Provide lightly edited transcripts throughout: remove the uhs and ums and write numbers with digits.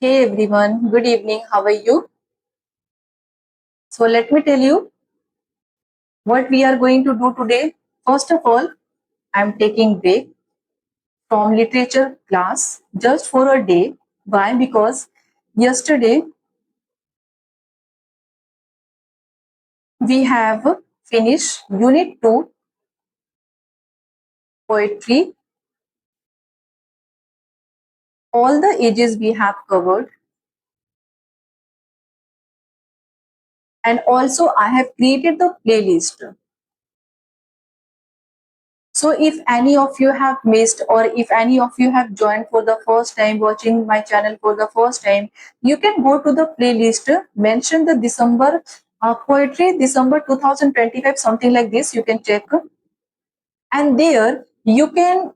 Hey everyone, good evening. How are you? So let me tell you what we are going to do today. First of all, I'm taking break from literature class just for a day. Why? Because yesterday we have finished Unit 2 Poetry. All the ages we have covered, and also I have created the playlist. So if any of you have missed, or if any of you have joined for the first time, watching my channel for the first time, you can go to the playlist, mention the December poetry, December 2025, something like this, you can check. And there you can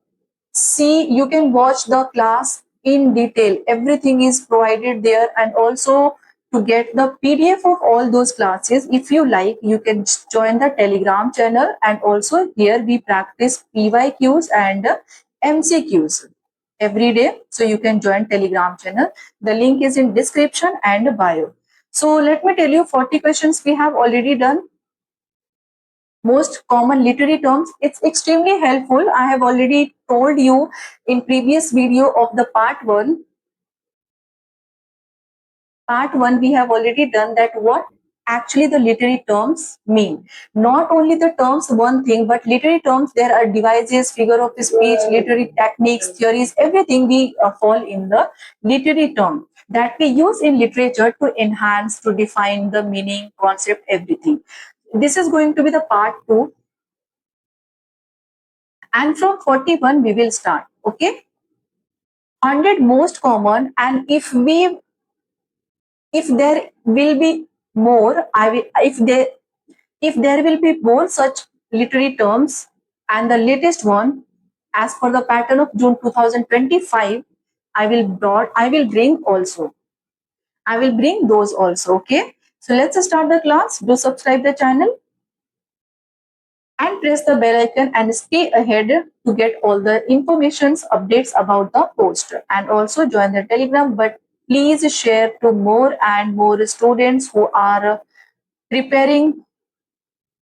see, you can watch the class in detail. Everything is provided there, and also to get the PDF of all those classes, if you like, you can join the Telegram channel. And also here we practice PYQs and MCQs every day, so you can join Telegram channel. The link is in description and bio. So let me tell you, 40 questions we have already done. Most common literary terms, it's extremely helpful. I have already told you in previous video of the part 1 we have already done that what actually the literary terms mean. Not only the terms one thing, but literary terms, there are devices, figure of speech, literary techniques, theories, everything we fall in the literary term that we use in literature to enhance, to define the meaning, concept, everything. This is going to be the part 2, and from 41 we will start. Okay, 100 most common, and if there will be more, I will, if there will be more such literary terms, and the latest one as per the pattern of June 2025, I will bring also. I will bring those also. Okay, so let's start the class. Do subscribe the channel and press the bell icon and stay ahead to get all the informations, updates about the post, and also join the Telegram. But please share to more and more students who are preparing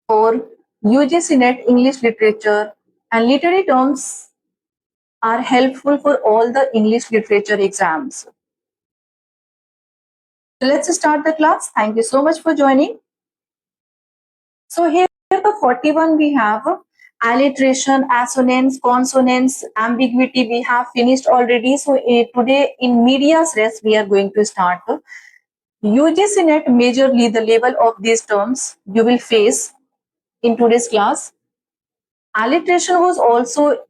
for UGC NET English literature, and literary terms are helpful for all the English literature exams. So let's start the class. Thank you so much for joining. So here the 41 we have alliteration, assonance, consonance, ambiguity we have finished already. So today in medias res we are going to start UGC NET. Majorly the level of these terms you will face in today's class. Alliteration was also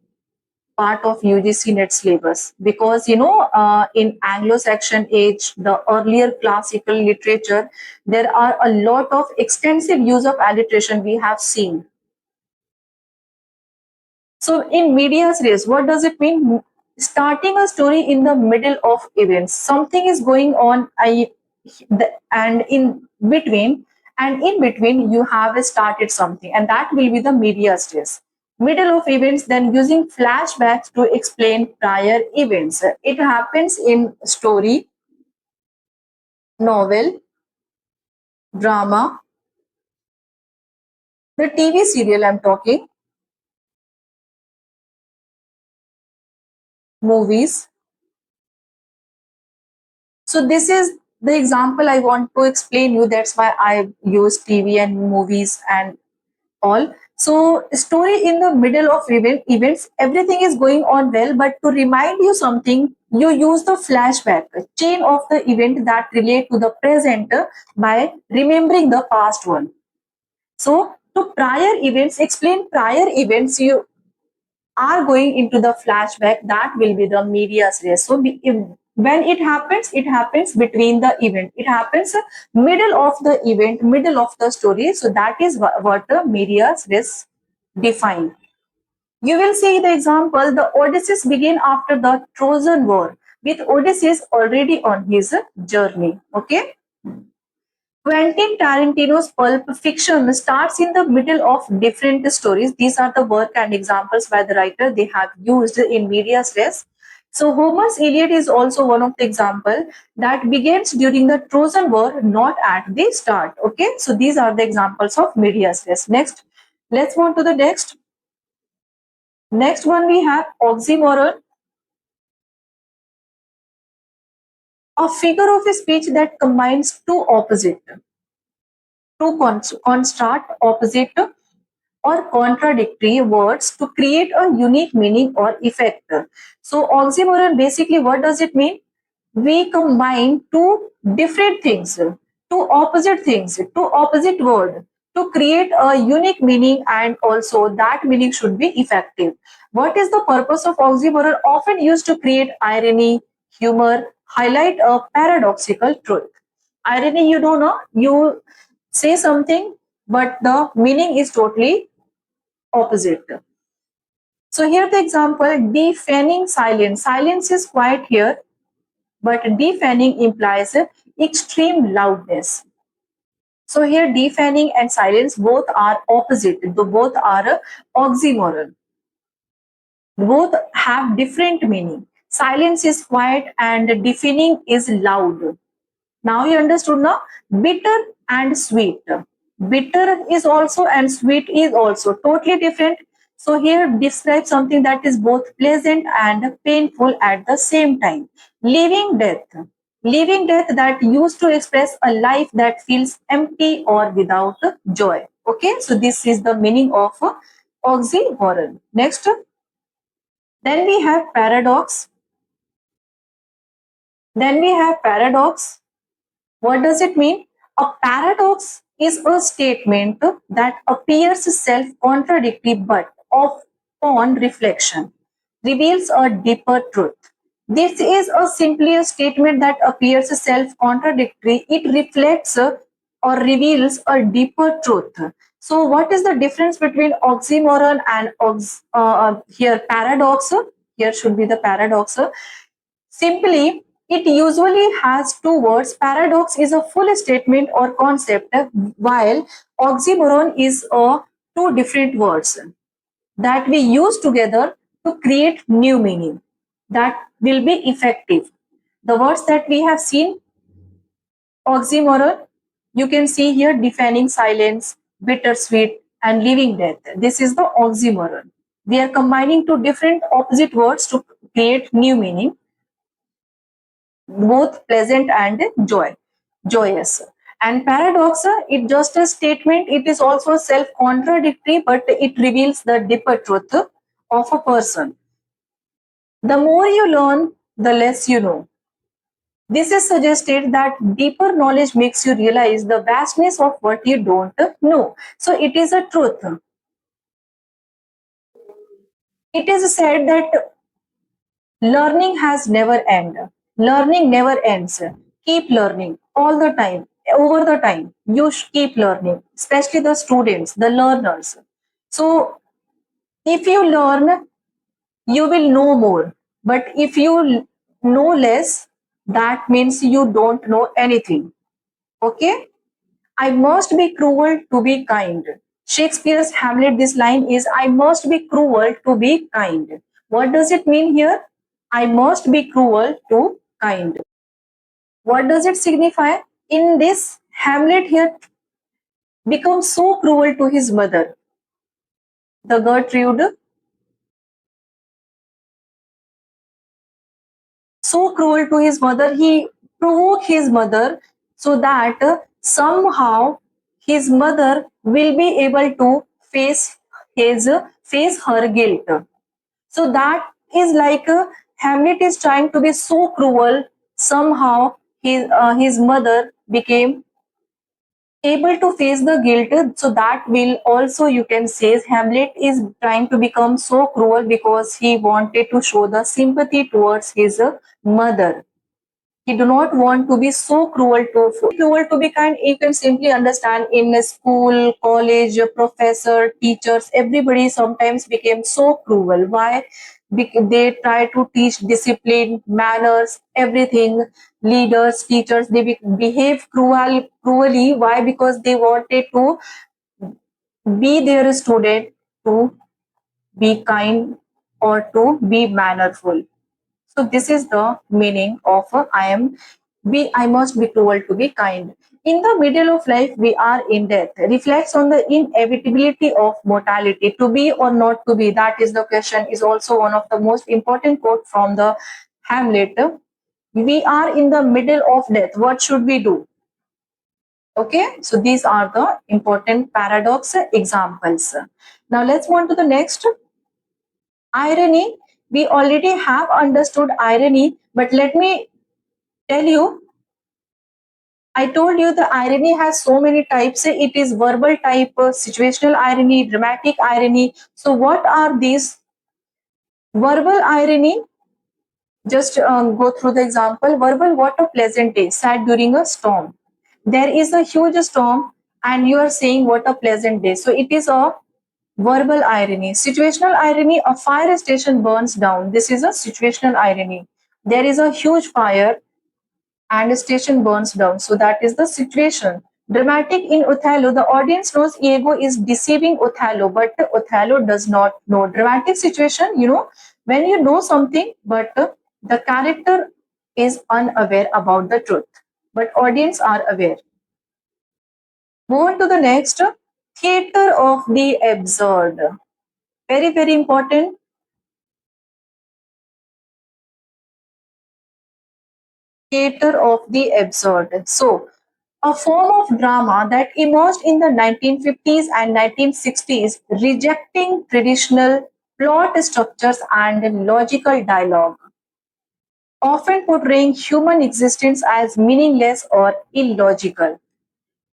part of UGC NET syllabus because in Anglo-Saxon age, the earlier classical literature, there are a lot of extensive use of alliteration we have seen. So in medias res, what does it mean? Starting a story in the middle of events. Something is going on, and in between you have started something, and that will be the medias res. Middle of events, then using flashbacks to explain prior events. It happens in story, novel, drama, the TV serial I'm talking, movies. So this is the example I want to explain you. That's why I use TV and movies and all. So story in the middle of events, everything is going on well, but to remind you something, you use the flashback, chain of the event that relate to the present by remembering the past one. So to prior events, explain prior events, you are going into the flashback, that will be the medias res. So when it happens between the event, it happens middle of the event, middle of the story. So that is what the medias res define. You will see the example, the Odysseus begin after the Trojan War, with Odysseus already on his journey. Okay. Quentin Tarantino's Pulp Fiction starts in the middle of different stories. These are the work and examples by the writer they have used in medias res. So Homer's Iliad is also one of the example that begins during the Trojan War, not at the start. Okay, so these are the examples of medias res. Next, let's move to the next. Next one we have oxymoron, a figure of speech that combines two construct opposite or contradictory words to create a unique meaning or effect. So oxymoron, basically what does it mean? We combine two different things, two opposite word to create a unique meaning, and also that meaning should be effective. What is the purpose of oxymoron? Often used to create irony, humor, highlight a paradoxical truth. Irony, you don't know, you say something, but the meaning is totally opposite. So here the example, deafening silence. Silence is quiet here, but deafening implies extreme loudness. So here deafening and silence both are opposite, both are oxymoron. Both have different meaning. Silence is quiet and deafening is loud. Now you understood now? Bitter and sweet. Bitter is also and sweet is also totally different. So here describe something that is both pleasant and painful at the same time. Living death. Living death that used to express a life that feels empty or without joy. Okay, so this is the meaning of oxymoron. Next, then we have paradox. Then we have paradox. What does it mean? A paradox is a statement that appears self-contradictory but upon reflection reveals a deeper truth. This is a simply a statement that appears self-contradictory. It reflects or reveals a deeper truth. So what is the difference between oxymoron and here paradox? Here should be the paradox. Simply, it usually has two words. Paradox is a full statement or concept, while oxymoron is a two different words that we use together to create new meaning that will be effective. The words that we have seen, oxymoron, you can see here defining silence, bittersweet, and living death. This is the oxymoron. We are combining two different opposite words to create new meaning, both pleasant and joyous. And paradox, it just a statement, it is also self-contradictory, but it reveals the deeper truth of a person. The more you learn, the less you know. This is suggested that deeper knowledge makes you realize the vastness of what you don't know. So it is a truth. It is said that learning has never end. Learning never ends. Keep learning all the time. Over the time, you keep learning, especially the students, the learners. So if you learn, you will know more. But if you know less, that means you don't know anything. Okay? I must be cruel to be kind. Shakespeare's Hamlet, this line is, I must be cruel to be kind. What does it mean here? I must be cruel to kind. What does it signify? In this, Hamlet here becomes so cruel to his mother, the Gertrude, so cruel to his mother, he provoked his mother so that somehow his mother will be able to face face her guilt. So that is like Hamlet is trying to be so cruel. Somehow his mother became able to face the guilt. So that will also, you can say, Hamlet is trying to become so cruel because he wanted to show the sympathy towards his mother. He do not want to be so cruel to be kind. You can simply understand in a school, college, professor, teachers, everybody sometimes became so cruel. Why? They try to teach discipline, manners, everything. Leaders, teachers, they behave cruelly. Why? Because they wanted to be their student to be kind or to be mannerful. So this is the meaning of I must be cruel to be kind. In the middle of life, we are in death. Reflects on the inevitability of mortality. To be or not to be, that is the question, is also one of the most important quote from the Hamlet. We are in the middle of death. What should we do? Okay, so these are the important paradox examples. Now let's move on to the next. Irony. We already have understood irony, but let me tell you, I told you the irony has so many types. It is verbal type, situational irony, dramatic irony. So what are these? Verbal irony, just go through the example. Verbal, what a pleasant day, sad during a storm. There is a huge storm and you are saying what a pleasant day. So it is a verbal irony. Situational irony, a fire station burns down. This is a situational irony. There is a huge fire and a station burns down. So that is the situation. Dramatic in Othello, the audience knows Iago is deceiving Othello, but Othello does not know. Dramatic situation, when you know something, but the character is unaware about the truth, but audience are aware. Move on to the next, theater of the absurd. Very, very important. Theater of the absurd. So, a form of drama that emerged in the 1950s and 1960s, rejecting traditional plot structures and logical dialogue, often portraying human existence as meaningless or illogical.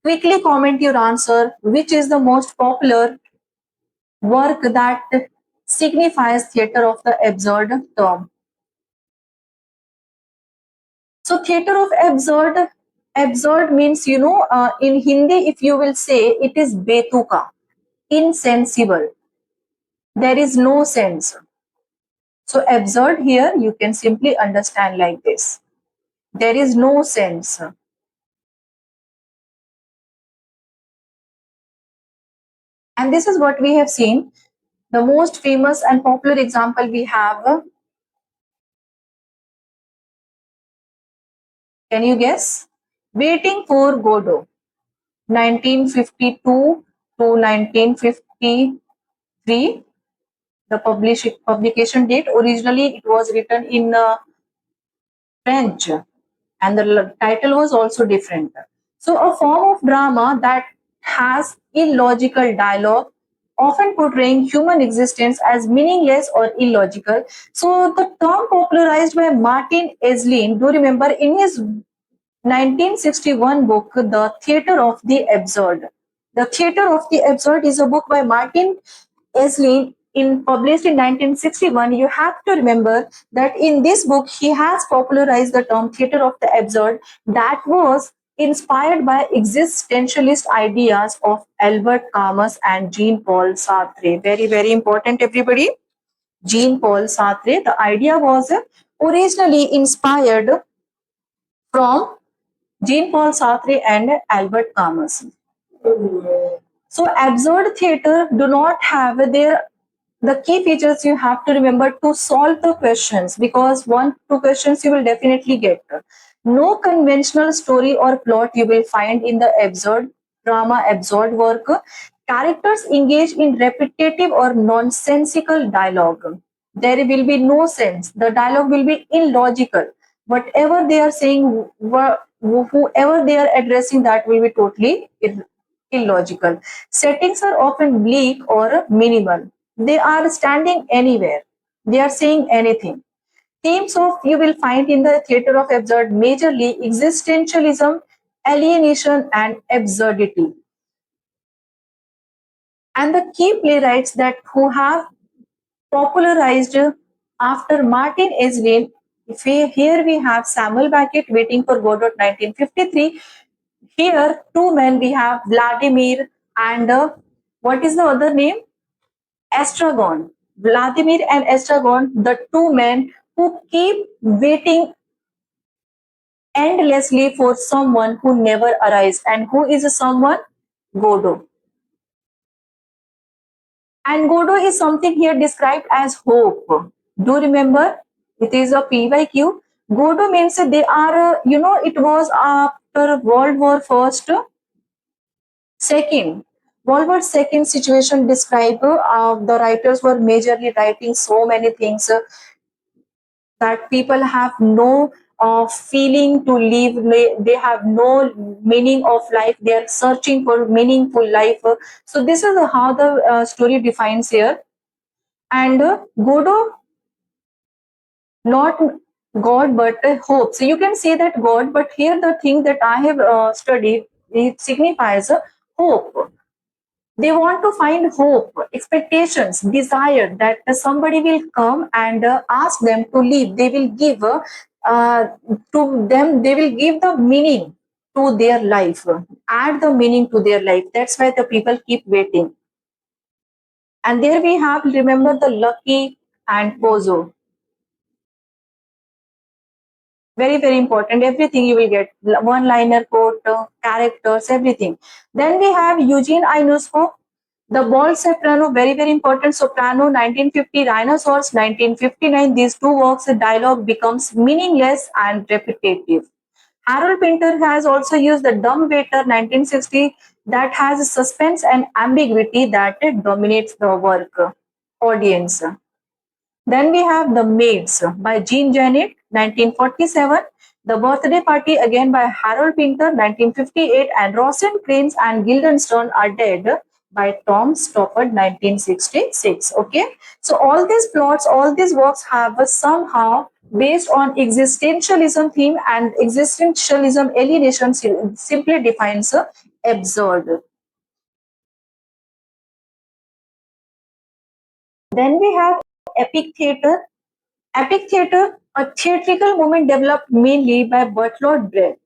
Quickly comment your answer. Which is the most popular work that signifies theater of the absurd term? So theater of absurd, absurd means, in Hindi, if you will say, it is betuka, insensible. There is no sense. So absurd here, you can simply understand like this. There is no sense. And this is what we have seen. The most famous and popular example we have, can you guess? Waiting for Godot, 1952 to 1953. The publication date, originally it was written in French and the title was also different. So a form of drama that has illogical dialogue, often portraying human existence as meaningless or illogical. So the term popularized by Martin Esslin, do remember, in his 1961 book, The Theater of the Absurd. The Theater of the Absurd is a book by Martin Esslin, published in 1961. You have to remember that in this book, he has popularized the term theater of the absurd that was inspired by existentialist ideas of Albert Camus and Jean-Paul Sartre. Very, very important, everybody. Jean-Paul Sartre. The idea was originally inspired from Jean-Paul Sartre and Albert Camus. So absurd theater do not have their the key features you have to remember to solve the questions, because one two questions you will definitely get. No conventional story or plot you will find in the absurd drama, absurd work. Characters engage in repetitive or nonsensical dialogue. There will be no sense. The dialogue will be illogical. Whatever they are saying, whoever they are addressing, that will be totally illogical. Settings are often bleak or minimal. They are standing anywhere. They are saying anything. Themes of you will find in the theater of absurd majorly existentialism, alienation, and absurdity. And the key playwrights that who have popularized after Martin Esslin, here we have Samuel Beckett, Waiting for Godot, 1953. Here, two men we have Vladimir and what is the other name? Estragon. Vladimir and Estragon, the two men who keep waiting endlessly for someone who never arrives. And who is someone? Godot. And Godot is something here described as hope. Do remember? It is a P by Q. Godo means they are, it was after World War First, Second. World War Second situation described. The writers were majorly writing so many things that people have no feeling to live. They have no meaning of life. They are searching for meaningful life. So this is how the story defines here. And Godo, not God, but hope. So you can say that God, but here the thing that I have studied, it signifies hope. They want to find hope, expectations, desire that somebody will come and ask them to leave. They will give to them, they will give the meaning to their life, add the meaning to their life. That's why the people keep waiting. And there we have, remember the Lucky and Pozo. Very, very important. Everything you will get, one liner quote, characters, everything. Then we have Eugene Ionesco, the bald soprano, very, very important. Soprano, 1950, Rhinoceros, 1959. These two works, the dialogue becomes meaningless and repetitive. Harold Pinter has also used the dumb waiter, 1960, that has suspense and ambiguity that dominates the work audience. Then we have The Maids by Jean Genet, 1947. The Birthday Party, again by Harold Pinter, 1958. And Rosen, Cranes and Guildenstern Are Dead by Tom Stoppard, 1966. Okay. So all these plots, all these works have somehow based on existentialism theme, and existentialism alienation simply defines absurd. Then we have epic theater. Epic theatre, a theatrical movement developed mainly by Bertolt Brecht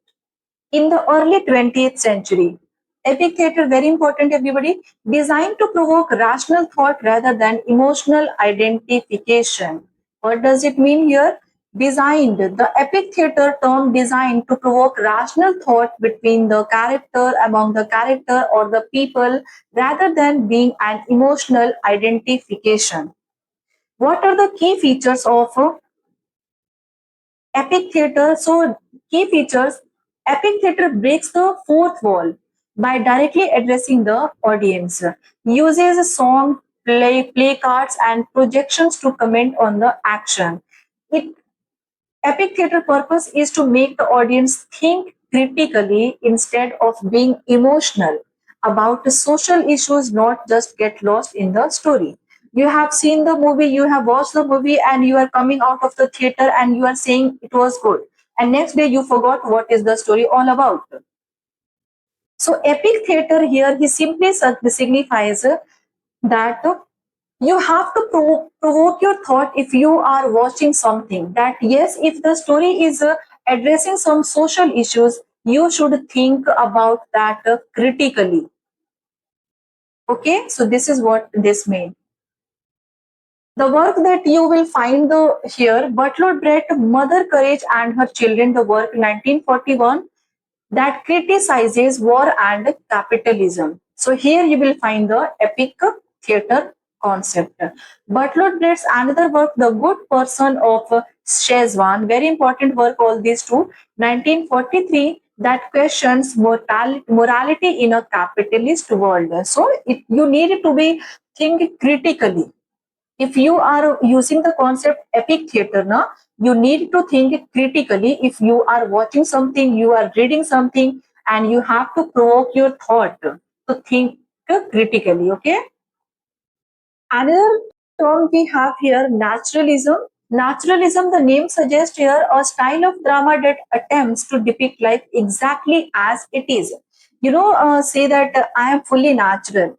in the early 20th century. Epic theatre, very important, everybody, designed to provoke rational thought rather than emotional identification. What does it mean here? Designed, the epic theatre term designed to provoke rational thought between the character, among the character or the people, rather than being an emotional identification. What are the key features of epic theater? So, key features: epic theater breaks the fourth wall by directly addressing the audience, uses song, play cards, and projections to comment on the action. It Epic theater purpose is to make the audience think critically instead of being emotional about the social issues, not just get lost in the story. You have seen the movie, you have watched the movie, and you are coming out of the theater and you are saying it was good. And next day you forgot what is the story all about. So epic theater here, he simply signifies that you have to provoke your thought if you are watching something, that yes, if the story is addressing some social issues, you should think about that critically. Okay, so this is what this means. The work that you will find here, Bertolt Brecht, Mother Courage and Her Children, the work 1941, that criticizes war and capitalism. So here you will find the epic theater concept. Bertolt Brecht's another work, The Good Person of Szechwan, very important work, all these two, 1943, that questions morality in a capitalist world. So you need to be think critically. If you are using the concept epic theater now, you need to think critically. If you are watching something, you are reading something, and you have to provoke your thought to think critically. Okay. Another term we have here, naturalism. Naturalism, the name suggests here, a style of drama that attempts to depict life exactly as it is. Say that I am fully natural,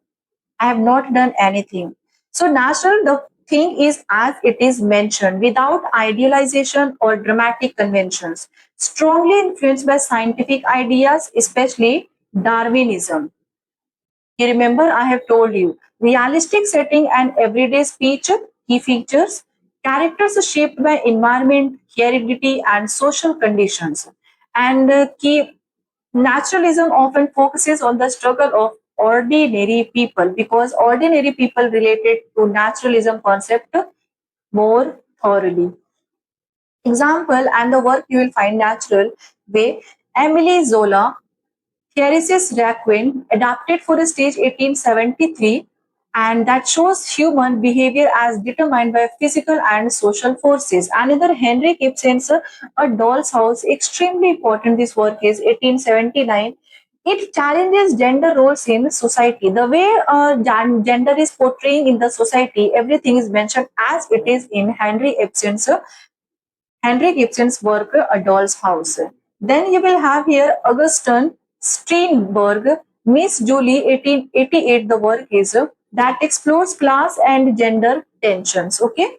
I have not done anything. So natural, the thing is as it is mentioned, without idealization or dramatic conventions. Strongly influenced by scientific ideas, especially Darwinism. You remember I have told you, realistic setting and everyday speech, key features. Characters are shaped by environment, heredity, and social conditions. And key naturalism often focuses on the struggle of ordinary people, because ordinary people related to naturalism concept more thoroughly. Example and the work you will find natural way. Emily Zola, Clarice's Requiem, adapted for the stage 1873, and that shows human behavior as determined by physical and social forces. Another Henry Ibsen's A Doll's House, extremely important. This work is 1879. It challenges gender roles in society. The way gender is portraying in the society, everything is mentioned as it is in Henry Gibson's work A Doll's House. Then you will have here Augustin Strindberg, Miss Julie 1888. The work is that explores class and gender tensions. Okay.